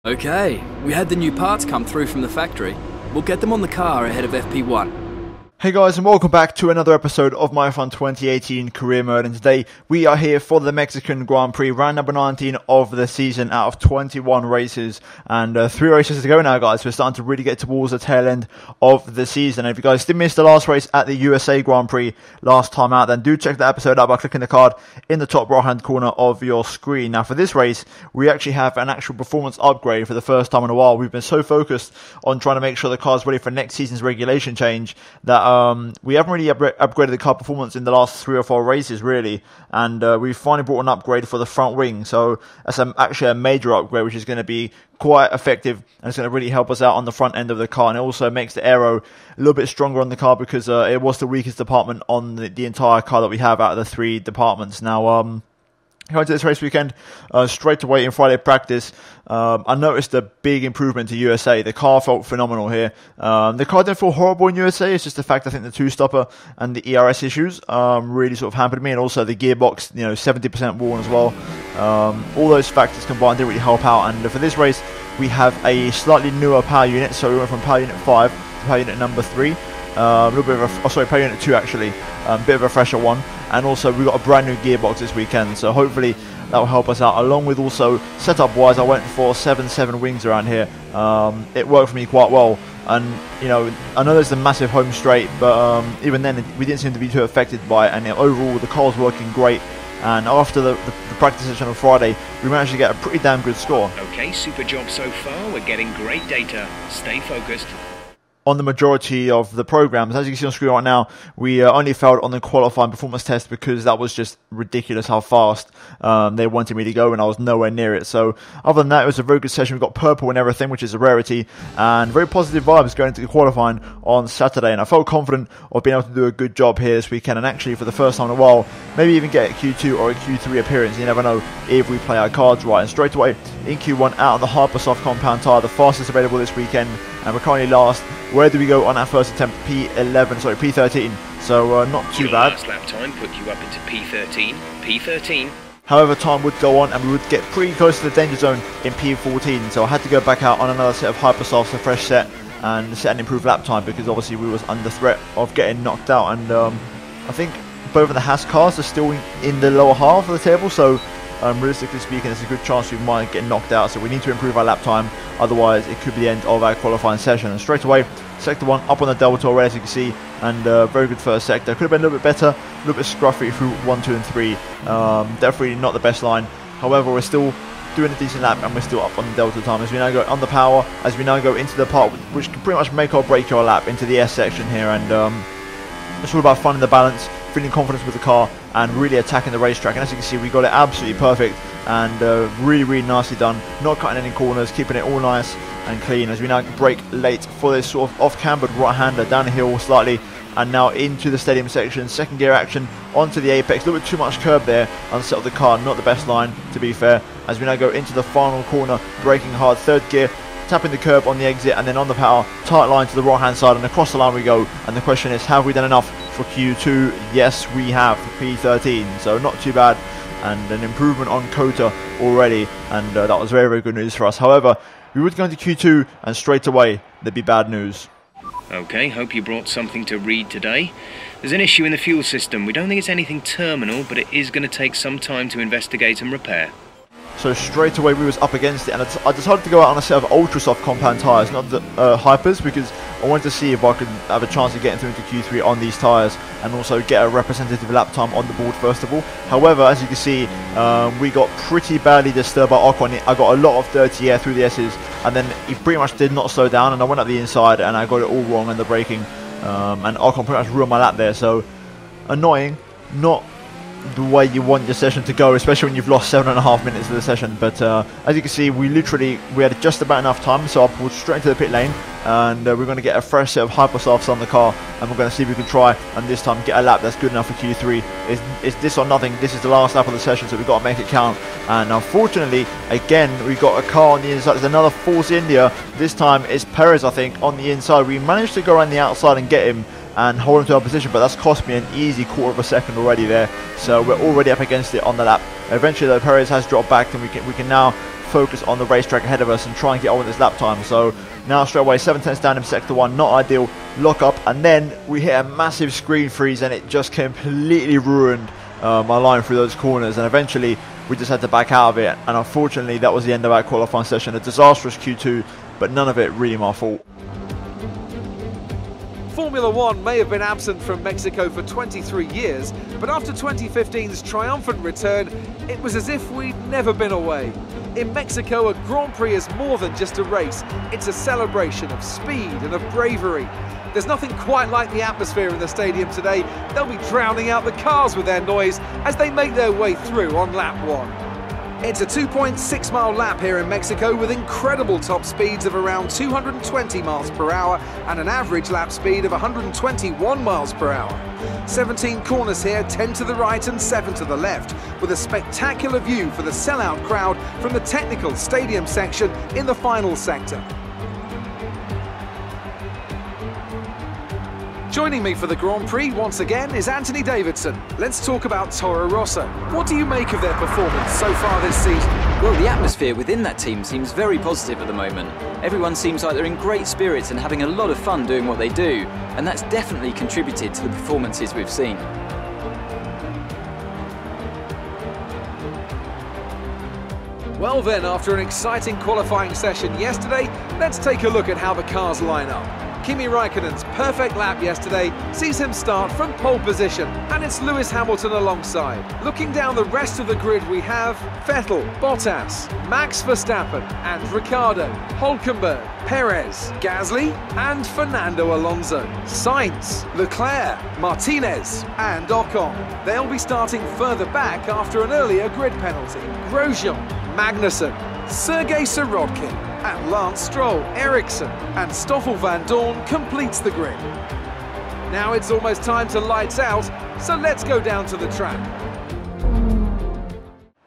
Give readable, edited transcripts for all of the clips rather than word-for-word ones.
Okay, we had the new parts come through from the factory. We'll get them on the car ahead of FP1. Hey guys, and welcome back to another episode of My F1 2018 Career Mode, and today we are here for the Mexican Grand Prix, round number 19 of the season out of 21 races, and 3 races to go now, guys. We're starting to really get towards the tail end of the season. And if you guys did miss the last race at the USA Grand Prix last time out, then do check that episode out by clicking the card in the top right hand corner of your screen. Now for this race, we actually have an actual performance upgrade for the first time in a while. We've been so focused on trying to make sure the car's ready for next season's regulation change that we haven't really upgraded the car performance in the last 3 or 4 races, really. And we finally brought an upgrade for the front wing. So that's actually a major upgrade, which is going to be quite effective. And it's going to really help us out on the front end of the car. And it also makes the aero a little bit stronger on the car because it was the weakest department on the entire car that we have out of the 3 departments. Now, going to this race weekend, straight away in Friday practice, I noticed a big improvement to USA. The car felt phenomenal here. The car didn't feel horrible in USA. It's just the fact I think the 2-stopper and the ERS issues really sort of hampered me, and also the gearbox, 70% worn as well. All those factors combined didn't really help out. And for this race, we have a slightly newer power unit. So we went from power unit 5 to power unit number 3. A little bit of power unit 2 actually, a bit of a fresher one, and also we've got a brand new gearbox this weekend, so hopefully that will help us out. Along with also setup wise, I went for 7 wings around here. It worked for me quite well, and I know there's a massive home straight, but even then we didn't seem to be too affected by it, and overall the car was working great. And after the practice session on Friday, we managed to get a pretty damn good score. Okay, super job so far. We're getting great data. Stay focused. On the majority of the programs, as you can see on screen right now, we only failed on the qualifying performance test because that was just ridiculous how fast they wanted me to go, and I was nowhere near it. So other than that, it was a very good session. We got purple and everything, which is a rarity, and very positive vibes going into the qualifying on Saturday. And I felt confident of being able to do a good job here this weekend, and actually for the first time in a while, maybe even get a Q2 or a Q3 appearance. You never know if we play our cards right. And straight away in Q1, out on the Hypersoft compound tyre, the fastest available this weekend, and we're currently last. Where do we go on our first attempt? P13. So not too bad. Last lap time put you up into P13. However, time would go on, and we would get pretty close to the danger zone in P14. So I had to go back out on another set of Hypersofts, a fresh set, and set an improved lap time because obviously we was under threat of getting knocked out. And I think both of the Haas cars are still in the lower half of the table. So realistically speaking, there's a good chance we might get knocked out, so we need to improve our lap time, otherwise it could be the end of our qualifying session. And straight away, sector 1 up on the Delta already, as you can see, and very good first sector. Could have been a little bit better, a little bit scruffy through 1, 2 and 3. Definitely not the best line. However, we're still doing a decent lap, and we're still up on the Delta time as we now go on the power, as we now go into the part which can pretty much make or break your lap, into the S section here. And it's all about finding the balance, feeling confidence with the car, and really attacking the racetrack. And as you can see, we got it absolutely perfect, and really nicely done, not cutting any corners, keeping it all nice and clean as we now brake late for this sort of off-cambered right-hander down the hill slightly, and now into the stadium section. Second gear action onto the apex, a little bit too much curb there, unsettled the car, not the best line to be fair, as we now go into the final corner, braking hard, third gear, tapping the curb on the exit, and then on the power, tight line to the right hand side, and across the line we go. And the question is, have we done enough for Q2? Yes, we have, P13, so not too bad, and an improvement on Kota already, and that was very good news for us. However, we would go into Q2, and straight away there'd be bad news. Okay, hope you brought something to read today. There's an issue in the fuel system. We don't think it's anything terminal, but it is going to take some time to investigate and repair. So straight away we was up against it, and I decided to go out on a set of ultra soft compound tyres, not the hypers, because I wanted to see if I could have a chance of getting through into Q3 on these tyres, and also get a representative lap time on the board first of all. However, as you can see, we got pretty badly disturbed by Ocon. I got a lot of dirty air through the S's, and then he pretty much did not slow down, and I went up the inside and I got it all wrong in the braking, and Ocon pretty much ruined my lap there. So annoying, not the way you want your session to go, especially when you've lost 7.5 minutes of the session. But as you can see, we had just about enough time, so I pulled straight into the pit lane, and we're going to get a fresh set of Hypersofts on the car, and we're going to see if we can try and this time get a lap that's good enough for Q3. It's this or nothing. This is the last lap of the session, so we've got to make it count. And unfortunately, again, we've got a car on the inside. There's another Force India. This time it's Perez, I think, on the inside. We managed to go around the outside and get him and hold him to our position, but that's cost me an easy quarter of a second already there. So we're already up against it on the lap. Eventually, though, Perez has dropped back, and we can now focus on the racetrack ahead of us and try and get on with this lap time. So now straight away 7/10 down in sector 1, not ideal, lock up, and then we hit a massive screen freeze and it just completely ruined my line through those corners, and eventually we just had to back out of it, and unfortunately that was the end of our qualifying session. A disastrous Q2, but none of it really my fault. Formula One may have been absent from Mexico for 23 years, but after 2015's triumphant return, it was as if we'd never been away. In Mexico, a Grand Prix is more than just a race. It's a celebration of speed and of bravery. There's nothing quite like the atmosphere in the stadium today. They'll be drowning out the cars with their noise as they make their way through on lap 1. It's a 2.6 mile lap here in Mexico with incredible top speeds of around 220 miles per hour and an average lap speed of 121 miles per hour. 17 corners here, 10 to the right and 7 to the left, with a spectacular view for the sellout crowd from the technical stadium section in the final sector. Joining me for the Grand Prix once again is Anthony Davidson. Let's talk about Toro Rosso. What do you make of their performance so far this season? Well, the atmosphere within that team seems very positive at the moment. Everyone seems like they're in great spirits and having a lot of fun doing what they do, and that's definitely contributed to the performances we've seen. Well then, after an exciting qualifying session yesterday, let's take a look at how the cars line up. Kimi Raikkonen's perfect lap yesterday sees him start from pole position, and it's Lewis Hamilton alongside. Looking down the rest of the grid, we have Vettel, Bottas, Max Verstappen and Ricciardo, Hülkenberg, Perez, Gasly and Fernando Alonso, Sainz, Leclerc, Martinez and Ocon. They'll be starting further back after an earlier grid penalty. Grosjean, Magnussen, Sergei Sirotkin and Lance Stroll, Ericsson and Stoffel van Dorn completes the grid. Now it's almost time to lights out, so let's go down to the track.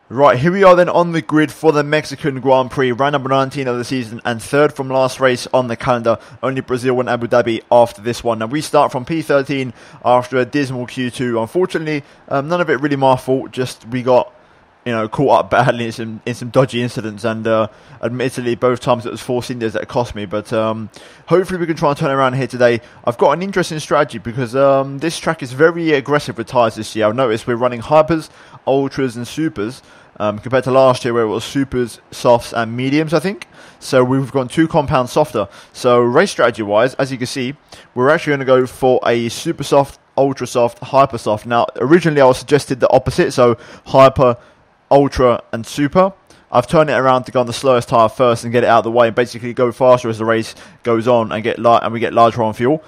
Right, here we are then on the grid for the Mexican Grand Prix, round number 19 of the season and third from last race on the calendar. Only Brazil and Abu Dhabi after this one. Now we start from P13 after a dismal Q2. Unfortunately, none of it really my fault, just we got caught up badly in some dodgy incidents, and admittedly both times it was Force Indias that cost me, but hopefully we can try and turn around here today. I've got an interesting strategy because this track is very aggressive with tyres this year. I've noticed we're running hypers, ultras and supers compared to last year where it was supers, softs and mediums, I think. So we've gone 2 compounds softer. So race strategy wise, as you can see, we're actually going to go for a super soft, ultra soft, hyper soft. Now originally I was suggested the opposite, so hyper, ultra and super. I've turned it around to go on the slowest tyre first and get it out of the way and basically go faster as the race goes on and we get larger on fuel.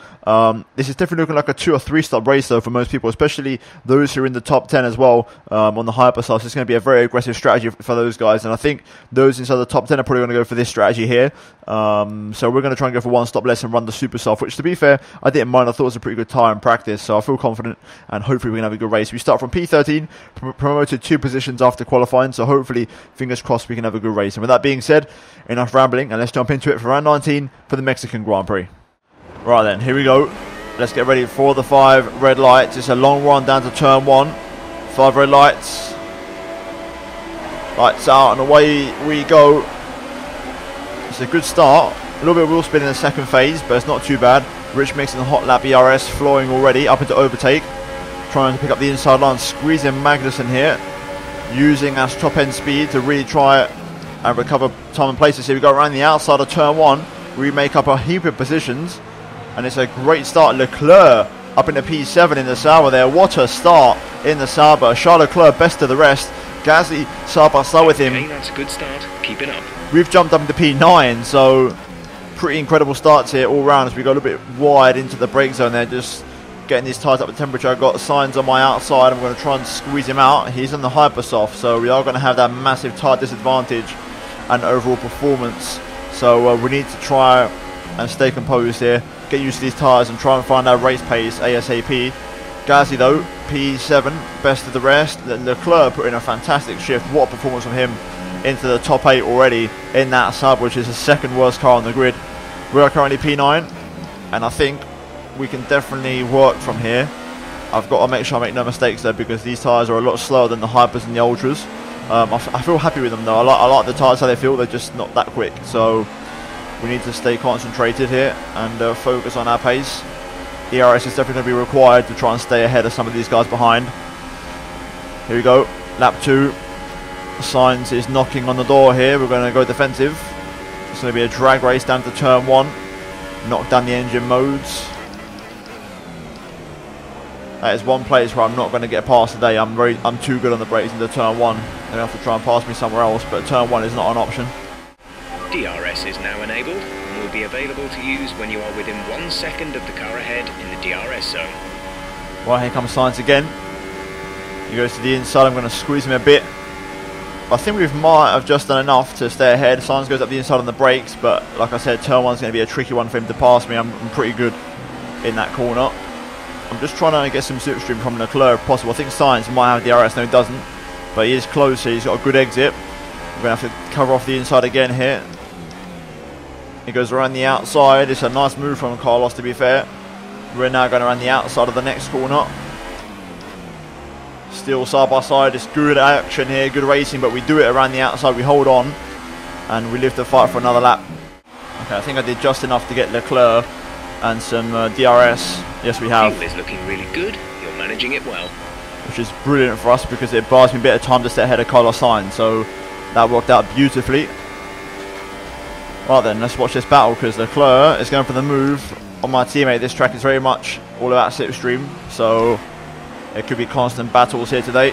This is definitely looking like a 2 or 3 stop race though for most people, especially those who are in the top 10 as well on the hyper side. So it's going to be a very aggressive strategy for those guys, and I think those inside the top 10 are probably going to go for this strategy here. So we're going to try and go for 1 stop less and run the super soft, which to be fair I didn't mind. I thought it was a pretty good tyre in practice, so I feel confident and hopefully we can have a good race. We start from P13, promoted 2 positions after qualifying, so hopefully fingers crossed we can have a good race. And with that being said, enough rambling and let's jump into it for round 19 for the Mexican Grand Prix. Right then, here we go. Let's get ready for the 5 red lights. It's a long run down to turn 1. 5 red lights. Lights out and away we go. It's a good start. A little bit of wheel spin in the second phase, but it's not too bad. Rich Mix and Hot Lap ERS flowing already up into overtake. Trying to pick up the inside line, squeezing Magnussen here. Using our top end speed to really try and recover time and places. Here we go around the outside of turn 1. We make up a heap of positions. And it's a great start. Leclerc up into P7 in the Sauber there. What a start in the Sauber. Charles Leclerc best of the rest. Gasly side by side with him. Okay, that's a good start. Keep it up. We've jumped up into P9, so pretty incredible starts here all round as we go a little bit wide into the brake zone there. Just getting these tyres up to temperature. I've got signs on my outside. I'm going to try and squeeze him out. He's on the hyper soft, so we are going to have that massive tyre disadvantage and overall performance. So we need to try and stay composed here. Get used to these tyres and try and find our race pace ASAP. Gasly though, P7, best of the rest. Leclerc put in a fantastic shift. What a performance from him into the top 8 already in that sub, which is the second worst car on the grid. We are currently P9 and I think we can definitely work from here. I've got to make sure I make no mistakes though, because these tyres are a lot slower than the hypers and the ultras. I feel happy with them though. I like the tyres how they feel. They're just not that quick. So we need to stay concentrated here and focus on our pace. ERS is definitely going to be required to try and stay ahead of some of these guys behind. Here we go. Lap 2. Sainz is knocking on the door here. We're going to go defensive. It's going to be a drag race down to turn 1. Knock down the engine modes. That is one place where I'm not going to get past today. I'm too good on the brakes into turn 1. They're going to have to try and pass me somewhere else, but turn 1 is not an option. DRS is now enabled and will be available to use when you are within 1 second of the car ahead in the DRS zone. Right, here comes Sainz again. He goes to the inside. I'm going to squeeze him a bit. I think we might have just done enough to stay ahead. Sainz goes up the inside on the brakes, but like I said, turn 1's going to be a tricky one for him to pass me. I'm pretty good in that corner. I'm just trying to get some slipstream from Leclerc if possible. I think Sainz might have DRS. No, he doesn't. But he is close, so he's got a good exit. We're going to have to cover off the inside again here. He goes around the outside. It's a nice move from Carlos, to be fair. We're now going around the outside of the next corner. Still side by side. It's good action here, good racing, but we do it around the outside. We hold on, and we live the fight for another lap. Okay, I think I did just enough to get Leclerc and some DRS. Yes, we have. Fuel is looking really good. You're managing it well. Which is brilliant for us because it buys me a bit of time to stay ahead of Carlos Sainz. So that worked out beautifully. Right then, let's watch this battle because Leclerc is going for the move on my teammate. This track is very much all about slipstream, so it could be constant battles here today.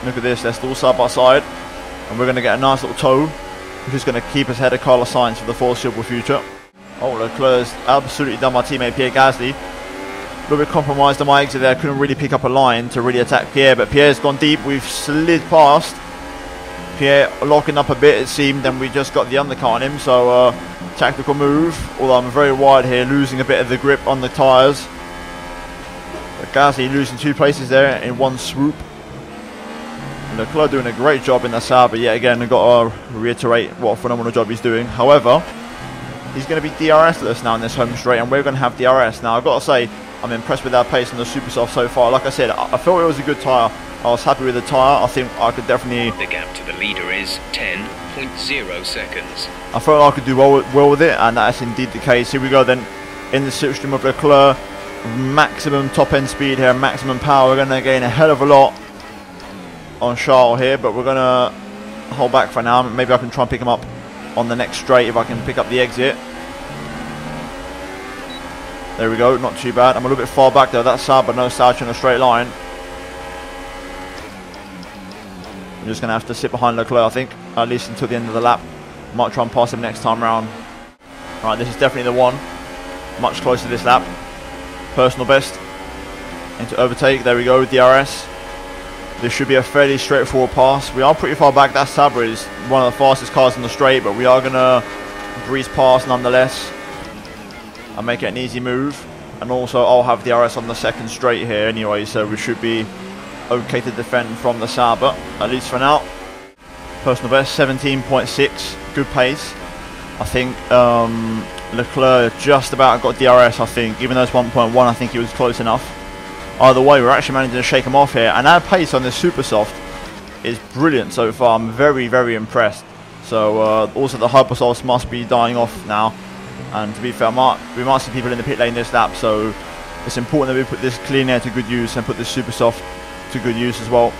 Look at this, they're still side by side, and we're going to get a nice little tow, which is going to keep us ahead of Carlos Sainz for the foreseeable future. Oh, Leclerc's absolutely done my teammate Pierre Gasly. A little bit compromised on my exit there. Couldn't really pick up a line to really attack Pierre, but Pierre's gone deep. We've slid past. Pierre locking up a bit, it seemed, and we just got the undercut on him. So tactical move, although I'm very wide here, losing a bit of the grip on the tyres. But Gasly losing 2 places there in one swoop. Leclerc doing a great job in the Sauber yet again. I've got to reiterate what a phenomenal job he's doing. However, he's going to be DRS-less now in this home straight, and we're going to have DRS. Now, I've got to say, I'm impressed with our pace on the Super Soft so far. Like I said, I felt it was a good tyre. I was happy with the tyre. I think I could definitely... The gap to the leader is 10.0 seconds. I felt I could do well with it, and that's indeed the case. Here we go then, in the slipstream of Leclerc. Maximum top-end speed here, maximum power. We're going to gain a hell of a lot on Charles here, but we're going to hold back for now. Maybe I can try and pick him up on the next straight if I can pick up the exit. There we go, not too bad. I'm a little bit far back there. That's sad, but no slouch in a straight line. I'm just going to have to sit behind Leclerc, I think, at least until the end of the lap. Might try and pass him next time round. Right, this is definitely the one. Much closer this lap. Personal best. Into overtake. There we go, DRS. This should be a fairly straightforward pass. We are pretty far back. That Sauber is one of the fastest cars in the straight, but we are going to breeze past nonetheless and make it an easy move. And also, I'll have DRS on the second straight here anyway, so we should be okay to defend from the Sauber, at least for now. Personal best, 17.6. Good pace. I think Leclerc just about got DRS, I think. Even though it's 1.1, I think he was close enough. Either way, we're actually managing to shake him off here. And our pace on this Super Soft is brilliant so far. I'm very, very impressed. So also the Hypersofts must be dying off now. And to be fair, we might see people in the pit lane this lap. So it's important that we put this clean air to good use and put this Super Soft to good use as well.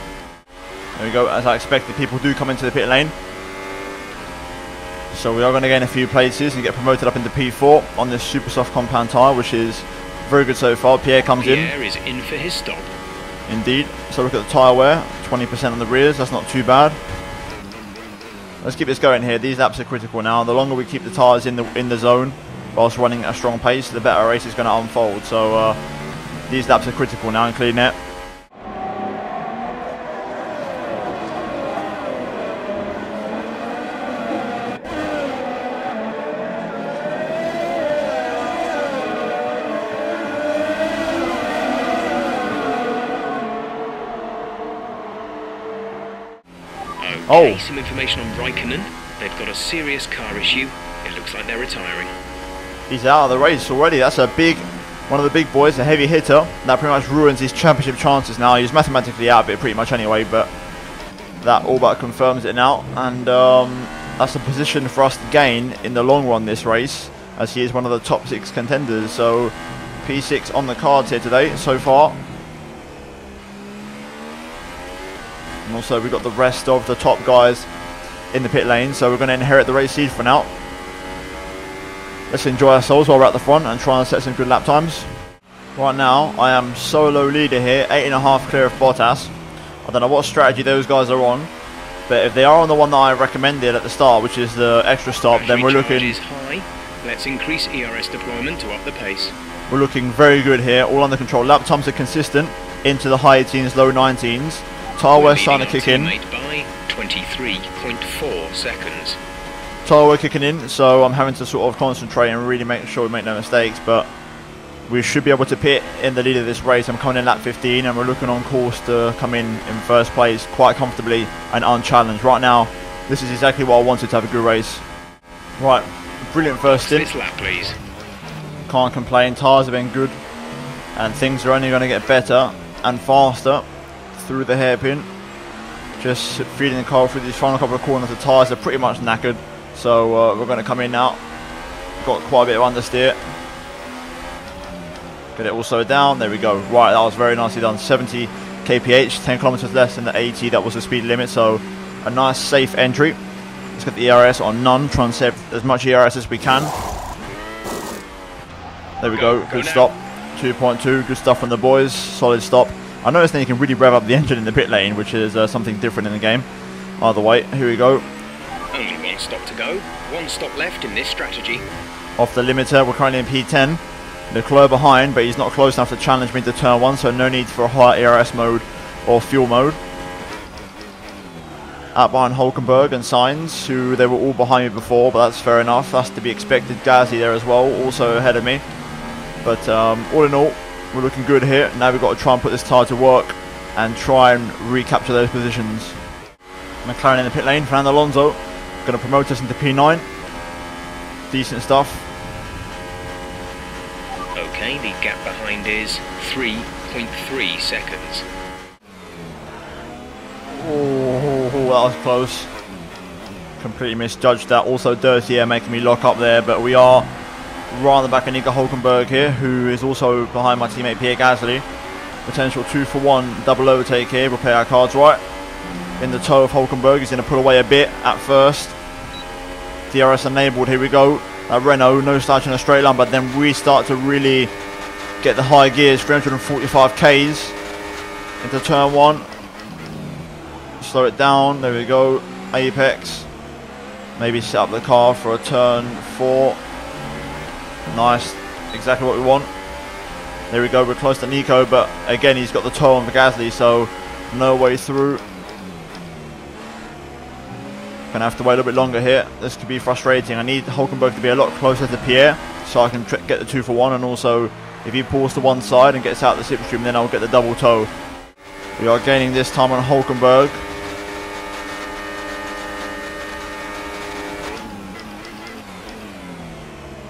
There we go. As I expected, people do come into the pit lane. So we are going to gain a few places and get promoted up into P4 on this Super Soft compound tyre, which is very good so far. Pierre comes in. Pierre is in for his stop. Indeed. So look at the tyre wear, 20% on the rears. That's not too bad. Let's keep this going here. These laps are critical now. The longer we keep the tyres in the zone whilst running at a strong pace, the better a race is going to unfold. So these laps are critical now in clean air. Okay, some information on Raikkonen. They've got a serious car issue. It looks like they're retiring. He's out of the race already. That's a one of the big boys, a heavy hitter. That pretty much ruins his championship chances now. He's mathematically out of it pretty much anyway, but that all but confirms it now, and that's a position for us to gain in the long run this race, as he is one of the top 6 contenders. So P6 on the cards here today so far. And also we've got the rest of the top guys in the pit lane, so we're going to inherit the race lead for now. Let's enjoy ourselves while we're at the front and try and set some good lap times. Right now I am solo leader here, 8.5 clear of Bottas. I don't know what strategy those guys are on, but if they are on the one that I recommended at the start, which is the extra stop, then we're looking... Is high. Let's increase ERS deployment to up the pace. We're looking very good here, all under control. Lap times are consistent into the high 18s, low 19s. Tyre wear starting to kick in. By 23.4 seconds. Tyre wear kicking in, so I'm having to sort of concentrate and really make sure we make no mistakes, but we should be able to pit in the lead of this race. I'm coming in lap 15 and we're looking on course to come in first place quite comfortably and unchallenged. Right now, this is exactly what I wanted to have a good race. Right, brilliant first stint. This lap, please. Can't complain, tyres have been good and things are only going to get better and faster through the hairpin. Just feeding the car through these final couple of corners. The tyres are pretty much knackered, so we're going to come in now. Got quite a bit of understeer. Get it also down, there we go. Right, that was very nicely done. 70 kph, 10 kilometers less than the 80, that was the speed limit, so a nice safe entry. Let's get the ERS on none, try and save as much ERS as we can. There we go, good stop. 2.2, good stuff from the boys, solid stop. I noticed that you can really rev up the engine in the pit lane, which is something different in the game. Either way, here we go. Only 1 stop to go, 1 stop left in this strategy. Off the limiter, we're currently in P10. Leclerc behind, but he's not close enough to challenge me to turn 1, so no need for a high ERS mode or fuel mode. Out behind Hulkenberg and Sainz, who they were all behind me before, but that's fair enough. That's to be expected. Gasly there as well, also ahead of me. But all in all, we're looking good here. Now we've got to try and put this tyre to work and try and recapture those positions. McLaren in the pit lane, Fernando Alonso, going to promote us into P9. Decent stuff. Okay, the gap behind is 3.3 seconds. Oh, that was close. Completely misjudged that. Also dirty air making me lock up there, but we are right on the back of Nico Hulkenberg here, who is also behind my teammate Pierre Gasly. Potential 2-for-1 double overtake here. We'll play our cards right. In the toe of Hulkenberg, he's going to pull away a bit at first. DRS enabled, here we go. Renault, no starting a straight line, but then we start to really get the high gears, 345 Ks into turn 1. Slow it down, there we go, apex. Maybe set up the car for a turn 4. Nice, exactly what we want. There we go, we're close to Nico, but again he's got the toe on for Gasly, so no way through. Gonna have to wait a little bit longer here. This could be frustrating. I need Hulkenberg to be a lot closer to Pierre so I can get the 2-for-1, and also if he pulls to one side and gets out the slipstream, then I'll get the double toe. We are gaining this time on Hulkenberg.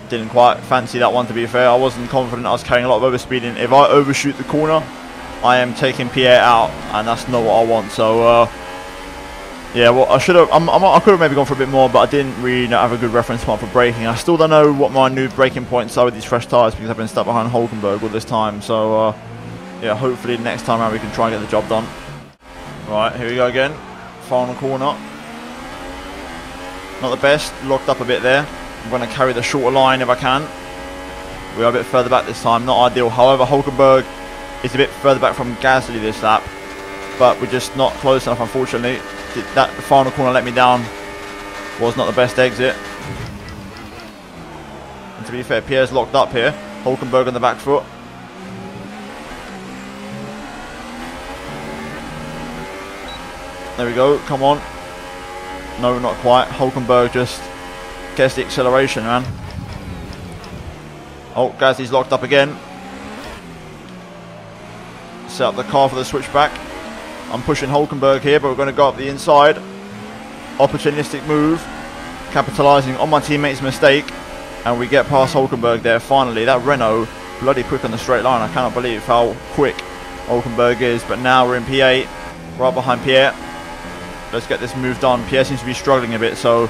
Didn't quite fancy that one, to be fair. I wasn't confident. I was carrying a lot of overspeeding. If I overshoot the corner, I am taking Pierre out, and that's not what I want. So yeah, well, I should have. I could have maybe gone for a bit more, but I didn't really have a good reference point for braking. I still don't know what my new braking points are with these fresh tyres, because I've been stuck behind Hulkenberg all this time. So yeah, hopefully next time around we can try and get the job done. Right, here we go again. Final corner. Not the best. Locked up a bit there. I'm going to carry the shorter line if I can. We are a bit further back this time. Not ideal. However, Hulkenberg is a bit further back from Gasly this lap, but we're just not close enough, unfortunately. That final corner let me down. Was not the best exit. And to be fair, Pierre's locked up here. Hulkenberg on the back foot. There we go, come on. No, not quite. Hulkenberg just gets the acceleration, man. Oh, Gasly's locked up again. Set up the car for the switchback. I'm pushing Hulkenberg here, but we're going to go up the inside. Opportunistic move. Capitalising on my teammate's mistake. And we get past Hulkenberg there finally. That Renault, bloody quick on the straight line. I cannot believe how quick Hulkenberg is. But now we're in P8. Right behind Pierre. let's get this move done. Pierre seems to be struggling a bit, so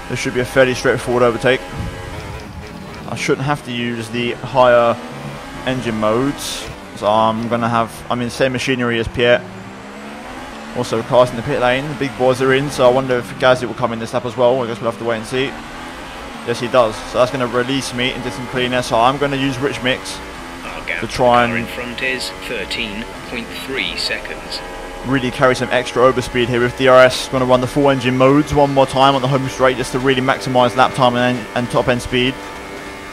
this should be a fairly straightforward overtake. I shouldn't have to use the higher engine modes, so I'm in the same machinery as Pierre. Also casting the pit lane, the big boys are in, so I wonder if Gasly will come in this lap as well. I guess we'll have to wait and see. Yes, he does. So that's going to release me into some clean air, so I'm going to use rich mix to try and in front is 13.3 seconds. Really carry some extra overspeed here with DRS. Going to run the full engine modes one more time on the home straight just to really maximise lap time and top end speed.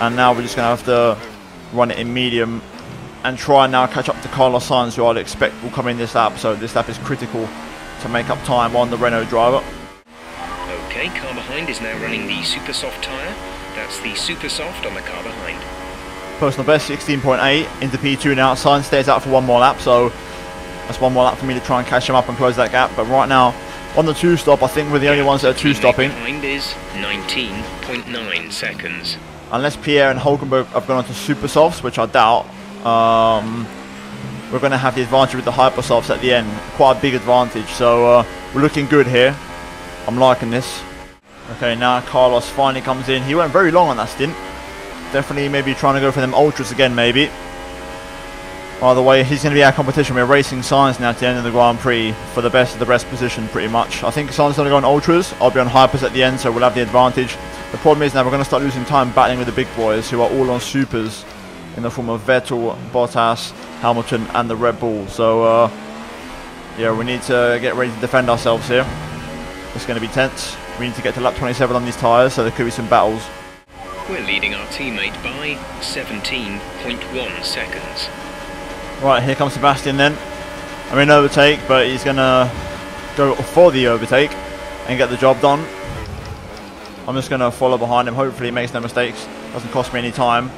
And now we're just going to have to run it in medium and try and now catch up to Carlos Sainz, who I'd expect will come in this lap. So this lap is critical to make up time on the Renault driver. Okay, car behind is now running the super soft tyre. That's the super soft on the car behind. Personal best 16.8 into P2 now. Sainz stays out for one more lap, so that's one more lap for me to try and catch him up and close that gap. But right now, on the 2-stop, I think we're the only ones that are 2-stopping. Behind is 19.9 seconds. Unless Pierre and Hulkenberg have gone on to super softs, which I doubt, we're going to have the advantage with the hyper softs at the end. Quite a big advantage, so we're looking good here. I'm liking this. Okay, now Carlos finally comes in. He went very long on that stint. Definitely maybe trying to go for them ultras again, maybe. By the way, he's going to be our competition. We're racing Sainz now to the end of the Grand Prix for the best of the best position, pretty much. I think Sainz is going to go on ultras. I'll be on hypers at the end, so we'll have the advantage. The problem is now we're going to start losing time battling with the big boys, who are all on supers in the form of Vettel, Bottas, Hamilton, and the Red Bull. So, yeah, we need to get ready to defend ourselves here. It's going to be tense. We need to get to lap 27 on these tyres, so there could be some battles. We're leading our teammate by 17.1 seconds. Right, here comes Sebastian then. I'm in overtake, but he's going to go for the overtake and get the job done. I'm just going to follow behind him. Hopefully he makes no mistakes. Doesn't cost me any time.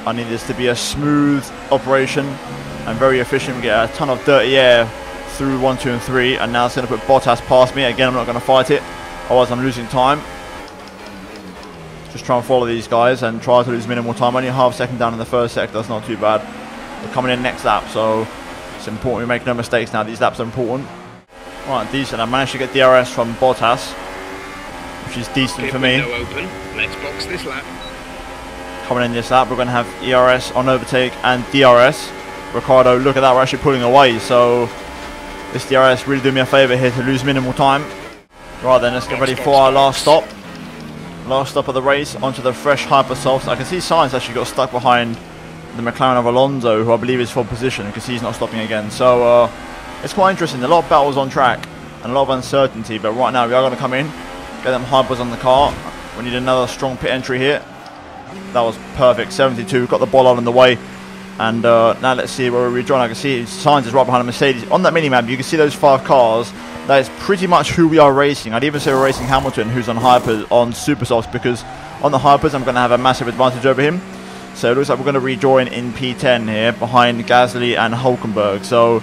I need this to be a smooth operation and very efficient. We get a ton of dirty air through 1, 2 and 3, and now it's going to put Bottas past me. Again, I'm not going to fight it, otherwise I'm losing time. Just try and follow these guys and try to lose minimal time. Only half second down in the first sector, that's not too bad. We're coming in next lap, so it's important we make no mistakes now. These laps are important. Right, decent. I managed to get DRS from Bottas, which is decent for me. Open. Let's box this lap. Coming in this lap, we're going to have ERS on overtake and DRS. Ricardo, look at that, we're actually pulling away, so this DRS really doing me a favour here to lose minimal time. Right then, let's get ready for our last stop. Last stop of the race, onto the fresh hyper softs. I can see Sainz actually got stuck behind the McLaren of Alonso, who I believe is for position, because he's not stopping again. So it's quite interesting. A lot of battles on track and a lot of uncertainty, but right now we are going to come in, get them hypers on the car. We need another strong pit entry here. That was perfect. 72, got the ball on in the way. And now let's see where we're rejoining. I can see Sainz is right behind a Mercedes. On that mini-map, you can see those 5 cars. That is pretty much who we are racing. I'd even say we're racing Hamilton, who's on hypers, on super softs, because on the hypers I'm going to have a massive advantage over him. So it looks like we're going to rejoin in P10 here, behind Gasly and Hulkenberg. So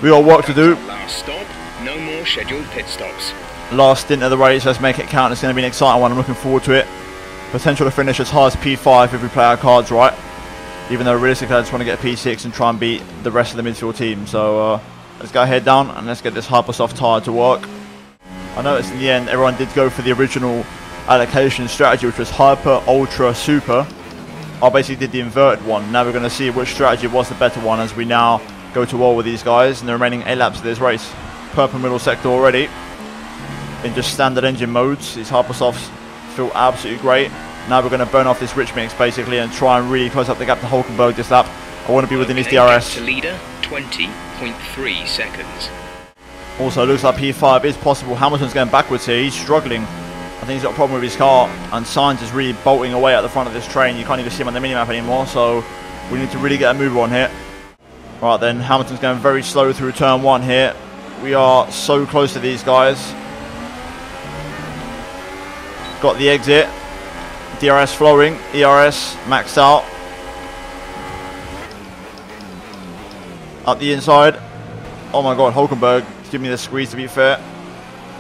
we got work to do. Last stop, no more scheduled pit stops. Last stint of the race, let's make it count. It's going to be an exciting one. I'm looking forward to it. Potential to finish as high as P5 if we play our cards right. Even though realistically I just want to get a P6 and try and beat the rest of the midfield team. So let's go head down and let's get this Hypersoft tyre to work. I noticed in the end everyone did go for the original allocation strategy, which was Hyper, Ultra, Super. I basically did the inverted one. Now we're going to see which strategy was the better one as we now go to war with these guys in the remaining 8 laps of this race. Purple middle sector already in just standard engine modes. These Hypersofts feel absolutely great. Now we're going to burn off this rich mix basically and try and really close up the gap to Hulkenberg this lap. I want to be within his DRS. To leader, 20.3 seconds. Also, looks like P5 is possible. Hamilton's going backwards here. He's struggling. I think he's got a problem with his car. And Sainz is really bolting away at the front of this train. You can't even see him on the minimap anymore. So we need to really get a move on here. Right then, Hamilton's going very slow through turn 1 here. We are so close to these guys. Got the exit. DRS flowing. ERS maxed out. Up the inside. Oh my god, Hulkenberg give me the squeeze to be fair.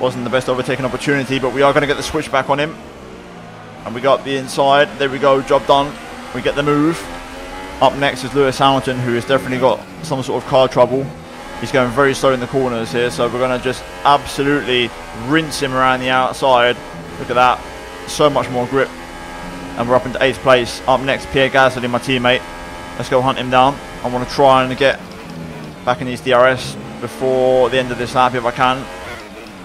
Wasn't the best overtaking opportunity, but we are going to get the switch back on him. And we got the inside. There we go, job done. We get the move. Up next is Lewis Hamilton, who has definitely got some sort of car trouble. He's going very slow in the corners here, so we're going to just absolutely rinse him around the outside. Look at that. So much more grip. And we're up into 8th place. Up next, Pierre Gasly, my teammate. Let's go hunt him down. I want to try and get back in his DRS before the end of this lap if I can.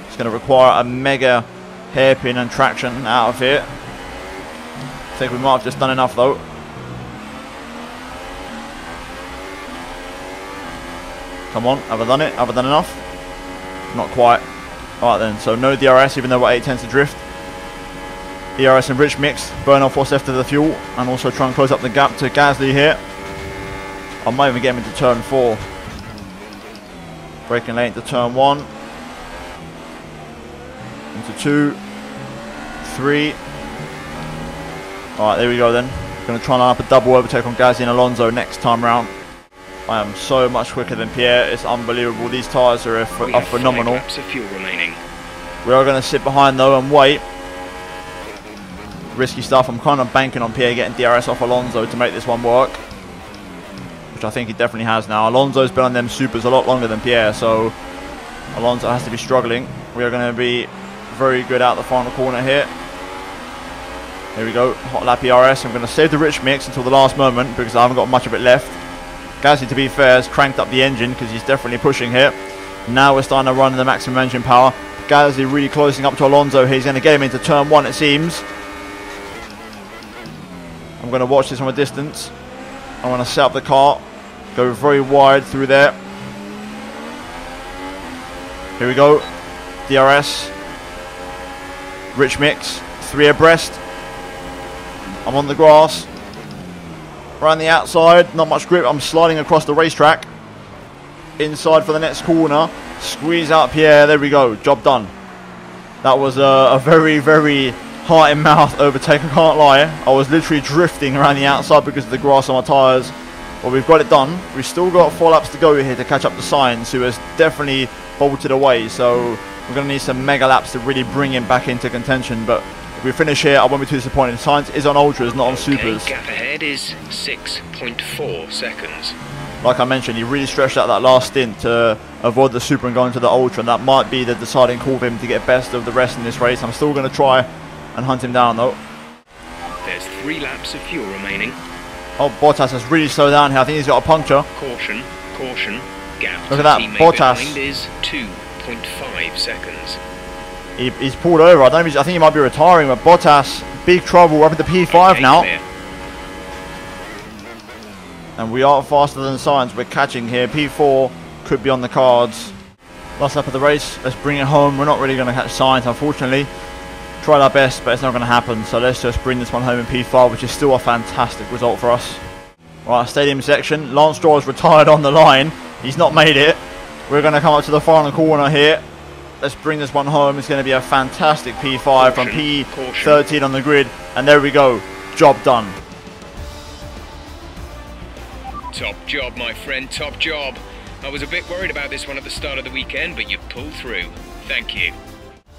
It's going to require a mega hairpin and traction out of here. I think we might have just done enough though. Come on, have I done it? Have I done enough? Not quite. Alright then, so no DRS even though we're 8 tenths adrift. DRS and rich mix, burn off what's left of the fuel, and also try and close up the gap to Gasly here. I might even get him into turn 4. Braking late into turn 1. Into 2. 3. Alright, there we go then. Going to try and line up a double overtake on Gasly and Alonso next time round. I am so much quicker than Pierre, it's unbelievable. These tyres are phenomenal. 5 laps of fuel remaining. We are going to sit behind though and wait. Risky stuff. I'm kind of banking on Pierre getting DRS off Alonso to make this one work, which I think he definitely has now. Alonso's been on them supers a lot longer than Pierre, so Alonso has to be struggling. We are going to be very good out the final corner here. Here we go, hot lap ERS. I'm going to save the rich mix until the last moment because I haven't got much of it left. Gasly, to be fair, has cranked up the engine because he's definitely pushing here. Now we're starting to run the maximum engine power. Gasly really closing up to Alonso. He's going to get him into turn 1, it seems. I'm going to watch this from a distance. I'm going to set up the car, go very wide through there. Here we go, DRS, rich mix, 3 abreast. I'm on the grass, around the outside, not much grip. I'm sliding across the racetrack, inside for the next corner, squeeze out Pierre. There we go, job done. That was a very, very heart in mouth overtake, I can't lie. I was literally drifting around the outside because of the grass on my tyres. But we've got it done. We've still got 4 laps to go here to catch up to Sainz, who has definitely bolted away. So we're going to need some mega laps to really bring him back into contention. But if we finish here, I won't be too disappointed. Sainz is on ultras, not on supers. Gap ahead is 6.4 seconds. Like I mentioned, he really stretched out that last stint to avoid the super and go into the ultra. And that might be the deciding call for him to get best of the rest in this race. I'm still going to try and hunt him down though. There's 3 laps of fuel remaining. Oh, Bottas has really slowed down here. I think he's got a puncture. Caution, caution. Gap Look at that, Bottas. behind is 2.5 seconds. He's pulled over. I think he might be retiring, but Bottas, big trouble. We're up into P5 Okay, now. clear. And we are faster than Sainz. We're catching here. P4 could be on the cards. Last lap of the race. Let's bring it home. We're not really going to catch Sainz, unfortunately. Tried our best, but it's not going to happen. So let's just bring this one home in P5, which is still a fantastic result for us. Right, stadium section. Lance Stroll has retired on the line. He's not made it. We're going to come up to the final corner here. Let's bring this one home. It's going to be a fantastic P5 from P13 on the grid. And there we go. Job done. Top job, my friend, top job. I was a bit worried about this one at the start of the weekend, but you pulled through. Thank you.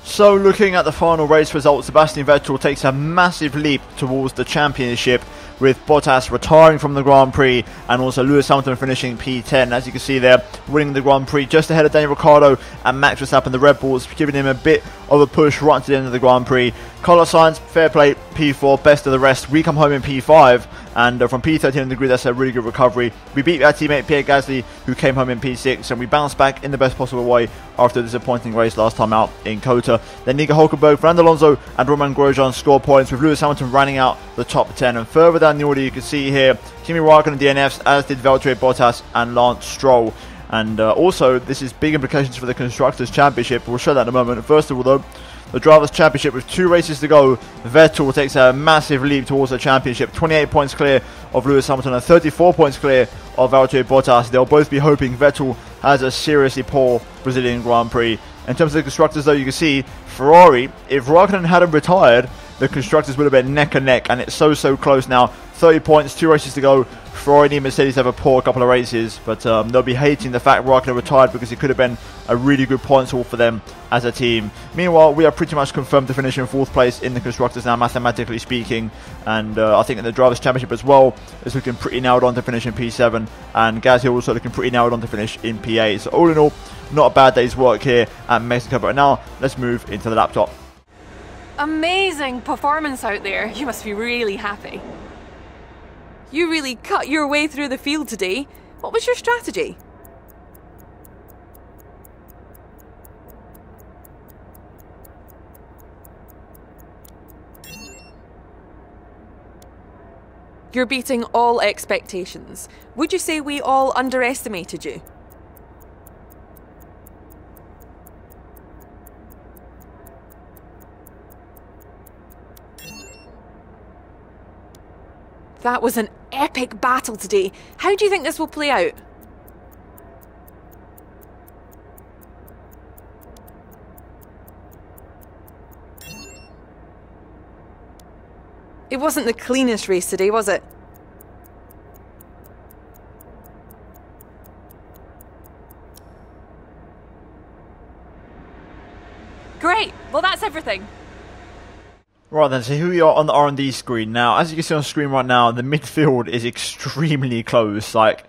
So looking at the final race results, Sebastian Vettel takes a massive leap towards the championship, with Bottas retiring from the Grand Prix and also Lewis Hamilton finishing P10. As you can see there, winning the Grand Prix just ahead of Daniel Ricciardo and Max Verstappen, the Red Bulls, giving him a bit of a push right to the end of the Grand Prix. Carlos Sainz, fair play, P4, best of the rest. We come home in P5, and from P13 in the grid, that's a really good recovery. We beat our teammate Pierre Gasly, who came home in P6, and we bounced back in the best possible way after a disappointing race last time out in Kota. Then Nico Hulkenberg, Fernando Alonso and Romain Grosjean score points, with Lewis Hamilton running out the top 10. And further down the order, you can see here Kimi Raikkonen DNFs, as did Valtteri Bottas and Lance Stroll. And also, this is big implications for the Constructors' Championship. We'll show that in a moment. First of all, though, the Drivers' Championship with 2 races to go. Vettel takes a massive leap towards the championship. 28 points clear of Lewis Hamilton and 34 points clear of Valtteri Bottas. They'll both be hoping Vettel has a seriously poor Brazilian Grand Prix. In terms of the Constructors, though, you can see Ferrari, if Raikkonen hadn't retired, the constructors would have been neck and neck, and it's so close now. 30 points, 2 races to go. Ferrari and Mercedes have a poor couple of races, but they'll be hating the fact Raikkonen retired because it could have been a really good points haul for them as a team. Meanwhile, we are pretty much confirmed to finish in 4th place in the constructors now, mathematically speaking, and I think in the Drivers' Championship as well is looking pretty nailed on to finish in P7, and Gasly also looking pretty nailed on to finish in P8. So all in all, not a bad day's work here at Mexico. But now let's move into the laptop. Amazing performance out there. You must be really happy. You really cut your way through the field today. What was your strategy? You're beating all expectations. Would you say we all underestimated you? That was an epic battle today. How do you think this will play out? It wasn't the cleanest race today, was it? Great. Well, that's everything. Right then, so here we are on the R&D screen. Now, as you can see on screen right now, the midfield is extremely close. Like,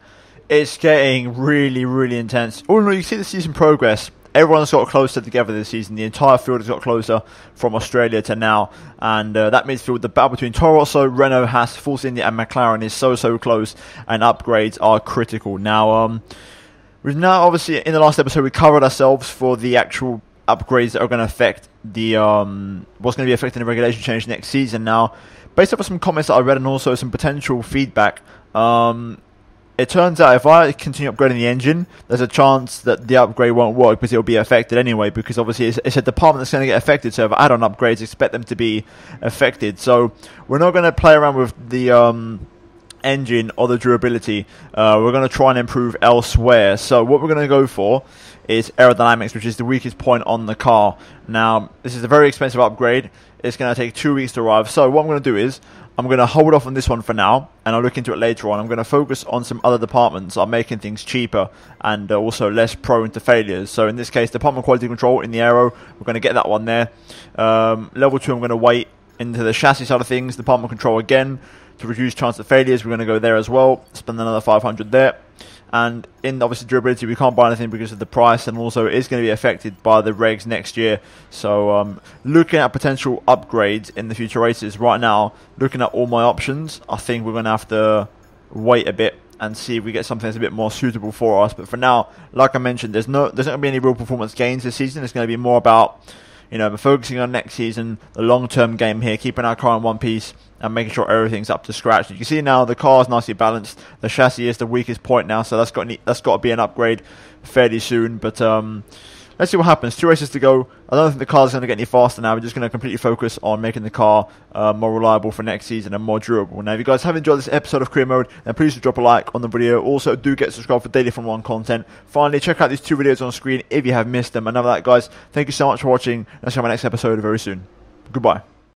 it's getting really intense. Oh no, you see the season progress. Everyone's got closer together this season. The entire field has got closer from Australia to now. And that midfield, the battle between Toro Rosso, Renault, Haas, Force India and McLaren is so close. And upgrades are critical. Now, we've now, obviously, in the last episode, we covered ourselves for the actual upgrades that are going to affect the what's going to be affecting the regulation change next season. Now, based off of some comments that I read and also some potential feedback, it turns out if I continue upgrading the engine, there's a chance that the upgrade won't work because it'll be affected anyway, because obviously it's a department that's going to get affected, so if I add on upgrades, expect them to be affected. So we're not going to play around with the engine or the durability. We're going to try and improve elsewhere. So what we're going to go for is aerodynamics, which is the weakest point on the car. Now, this is a very expensive upgrade. It's going to take 2 weeks to arrive. So what I'm going to do is I'm going to hold off on this one for now, and I'll look into it later on. I'm going to focus on some other departments that are making things cheaper and also less prone to failures. So in this case, department quality control in the aero, we're going to get that one there. Level 2, I'm going to wait into the chassis side of things. Department control again, to reduce chance of failures, we're going to go there as well. Spend another 500 there. And in obviously durability, we can't buy anything because of the price, and also it is going to be affected by the regs next year. So looking at potential upgrades in the future races, right now, looking at all my options, I think we're going to have to wait a bit and see if we get something that's a bit more suitable for us. But for now, like I mentioned, there's not going to be any real performance gains this season. It's going to be more about, you know, focusing on next season, the long-term game here, keeping our car in one piece and making sure everything's up to scratch. You can see now the car is nicely balanced. The chassis is the weakest point now, so that's got to be an upgrade fairly soon. But let's see what happens. 2 races to go. I don't think the car's going to get any faster now. We're just going to completely focus on making the car more reliable for next season and more durable. Now, if you guys have enjoyed this episode of Career Mode, then please do drop a like on the video. Also, do get subscribed for daily Formula 1 content. Finally, check out these 2 videos on screen if you have missed them. And other than that, guys, thank you so much for watching. Let's see you on my next episode very soon. Goodbye.